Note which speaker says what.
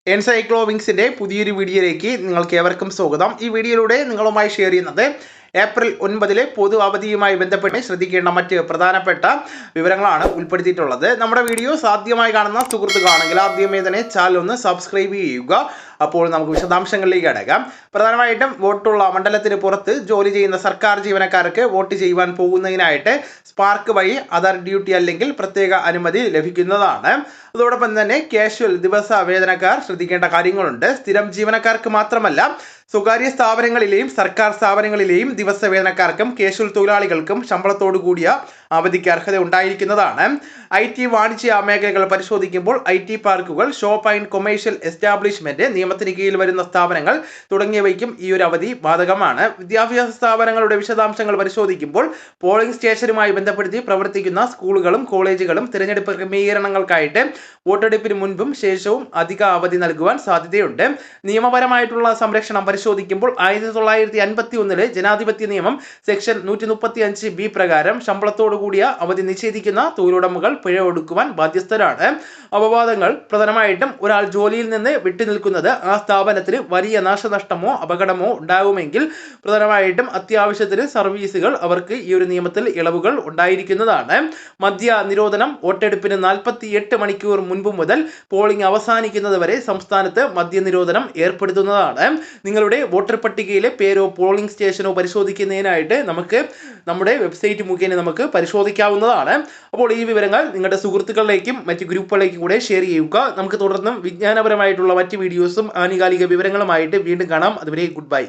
Speaker 1: എൻസൈക്ലോവിങ്സിന്റെ പുതിയൊരു വീഡിയോയിലേക്ക് നിങ്ങൾക്ക് ഏവർക്കും സ്വാഗതം. ഈ വീഡിയോയിലൂടെ നിങ്ങളുമായി ഷെയർ ചെയ്യുന്നത് ഏപ്രിൽ 9 പൊതു അവധിയുമായി ബന്ധപ്പെട്ട് ശ്രദ്ധിക്കേണ്ട മറ്റ് പ്രധാനപ്പെട്ട വിവരങ്ങളാണ് ഉൾപ്പെടുത്തിയിട്ടുള്ളത്. നമ്മുടെ വീഡിയോ സാധ്യമായി കാണുന്ന സുഹൃത്തുക്കളാണെങ്കിൽ ആദ്യമേ തന്നെ ചാനൽ ഒന്ന് സബ്സ്ക്രൈബ് ചെയ്യുക. അപ്പോൾ നമുക്ക് വിശദാംശങ്ങളിലേക്ക് അടക്കാം. പ്രധാനമായിട്ടും വോട്ടുള്ള മണ്ഡലത്തിന് പുറത്ത് ജോലി ചെയ്യുന്ന സർക്കാർ ജീവനക്കാർക്ക് വോട്ട് ചെയ്യുവാൻ പോകുന്നതിനായിട്ട് സ്പാർക്ക് വഴി ആധാർ ഡ്യൂട്ടി അല്ലെങ്കിൽ പ്രത്യേക അനുമതി ലഭിക്കുന്നതാണ്. അതോടൊപ്പം തന്നെ കാഷ്വൽ ദിവസ വേതനക്കാർ ശ്രദ്ധിക്കേണ്ട കാര്യങ്ങളുണ്ട്. സ്ഥിരം ജീവനക്കാർക്ക് മാത്രമല്ല, സ്വകാര്യ സ്ഥാപനങ്ങളിലെയും സർക്കാർ സ്ഥാപനങ്ങളിലെയും ദിവസ വേതനക്കാർക്കും കാഷ്വൽ തൊഴിലാളികൾക്കും ശമ്പളത്തോടു കൂടിയ അവധിക്ക് അർഹത ഉണ്ടായിരിക്കുന്നതാണ്. IT വാണിജ്യ മേഖലകൾ പരിശോധിക്കുമ്പോൾ IT പാർക്കുകൾ, ഷോപ്പ് ആൻഡ് കൊമേഴ്ഷ്യൽ എസ്റ്റാബ്ലിഷ്മെന്റ്, നിയമത്തിന് കീഴിൽ വരുന്ന സ്ഥാപനങ്ങൾ തുടങ്ങിയവയ്ക്കും ഈ ഒരു അവധി ബാധകമാണ്. വിദ്യാഭ്യാസ സ്ഥാപനങ്ങളുടെ വിശദാംശങ്ങൾ പരിശോധിക്കുമ്പോൾ പോളിംഗ് സ്റ്റേഷനുമായി ബന്ധപ്പെടുത്തി പ്രവർത്തിക്കുന്ന സ്കൂളുകളും കോളേജുകളും തിരഞ്ഞെടുപ്പ് ക്രമീകരണങ്ങൾക്കായിട്ട് വോട്ടെടുപ്പിന് മുൻപും ശേഷവും അധിക അവധി നൽകുവാൻ സാധ്യതയുണ്ട്. നിയമപരമായിട്ടുള്ള സംരക്ഷണം പരിശോധിക്കുമ്പോൾ 1951 ജനാധിപത്യ നിയമം സെക്ഷൻ 135B പ്രകാരം ശമ്പളത്തോടു കൂടിയ അവധി നിഷേധിക്കുന്ന തൊഴിലുടമകൾ പിഴ ഒടുക്കുവാൻ ബാധ്യസ്ഥരാണ്. അപവാദങ്ങൾ പ്രധാനമായിട്ടും ഒരാൾ ജോലിയിൽ നിന്ന് വിട്ടുനിൽക്കുന്നത് ആ സ്ഥാപനത്തിന് വലിയ നാശനഷ്ടമോ അപകടമോ ഉണ്ടാകുമെങ്കിൽ പ്രധാനമായിട്ടും അത്യാവശ്യത്തിന് സർവീസുകൾ അവർക്ക് ഈ ഒരു നിയമത്തിൽ ഇളവുകൾ ഉണ്ടായിരിക്കുന്നതാണ്. മദ്യ നിരോധനം വോട്ടെടുപ്പിന് 48 മണിക്കൂർ മുൻപ് മുതൽ പോളിംഗ് അവസാനിക്കുന്നത് വരെ സംസ്ഥാനത്ത് മദ്യനിരോധനം ഏർപ്പെടുത്തുന്നതാണ്. നിങ്ങളുടെ വോട്ടർ പട്ടികയിലെ പേരോ പോളിംഗ് സ്റ്റേഷനോ പരിശോധിക്കുന്നതിനായിട്ട് നമുക്ക് നമ്മുടെ വെബ്സൈറ്റ് മുഖേന നമുക്ക് പരിശോധിക്കാവുന്നതാണ്. അപ്പോൾ ഈ വിവരങ്ങൾ നിങ്ങളുടെ സുഹൃത്തുക്കളിലേക്കും മറ്റ് ഗ്രൂപ്പുകളിലേക്കും കൂടെ ഷെയർ ചെയ്യുക. നമുക്ക് തുടർന്നും വിജ്ഞാനപരമായിട്ടുള്ള മറ്റ് വീഡിയോസും ആനുകാലിക വിവരങ്ങളുമായിട്ട് വീണ്ടും കാണാം. അതുവരെ ഗുഡ് ബൈ.